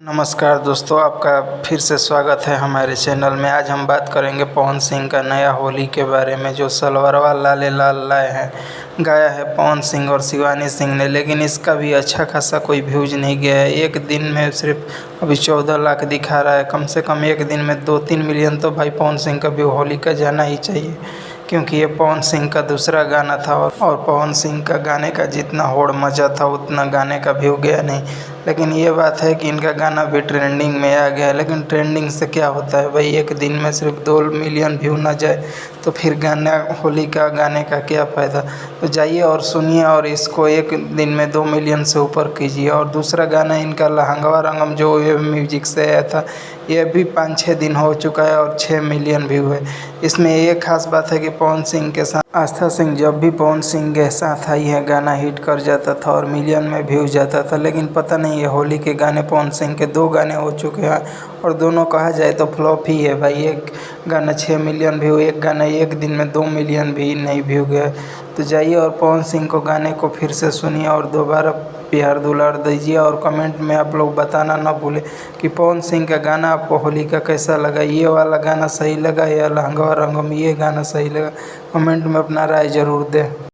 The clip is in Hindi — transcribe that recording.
नमस्कार दोस्तों, आपका फिर से स्वागत है हमारे चैनल में। आज हम बात करेंगे पवन सिंह का नया होली के बारे में, जो सलवारवा लाले लाल लाए हैं। गाया है पवन सिंह और शिवानी सिंह ने, लेकिन इसका भी अच्छा खासा कोई व्यूज नहीं गया है। एक दिन में सिर्फ अभी 14 लाख दिखा रहा है। कम से कम एक दिन में 2-3 मिलियन तो भाई पवन सिंह का भी होली का जाना ही चाहिए, क्योंकि ये पवन सिंह का दूसरा गाना था और पवन सिंह का गाने का जितना होड़ मचा था उतना गाने का व्यू गया नहीं। लेकिन ये बात है कि इनका गाना भी ट्रेंडिंग में आ गया है। लेकिन ट्रेंडिंग से क्या होता है भाई, एक दिन में सिर्फ 2 मिलियन व्यू ना जाए तो फिर गाना होली का गाने का क्या फ़ायदा। तो जाइए और सुनिए और इसको एक दिन में 2 मिलियन से ऊपर कीजिए। और दूसरा गाना इनका लहंगवा रंगम जो ये म्यूजिक से आया था, ये भी 5-6 दिन हो चुका है और 6 मिलियन व्यू है। इसमें ये खास बात है कि पवन सिंह के साथ आस्था सिंह जब भी पवन सिंह के साथ आई है गाना हिट कर जाता था और मिलियन में व्यू जाता था। लेकिन पता नहीं ये होली के गाने पवन सिंह के 2 गाने हो चुके हैं और दोनों कहा जाए तो फ्लॉप ही है भाई। एक गाना 6 मिलियन व्यू, एक गाना एक दिन में 2 मिलियन भी नहीं व्यू गया। तो जाइए और पवन सिंह को गाने को फिर से सुनिए और दोबारा प्यार दुलार दीजिए। और कमेंट में आप लोग बताना ना भूलें कि पवन सिंह का गाना आपको होली का कैसा लगा। ये वाला गाना सही लगा या लहंगा रंगम ये गाना सही लगा। कमेंट में अपना राय ज़रूर दें।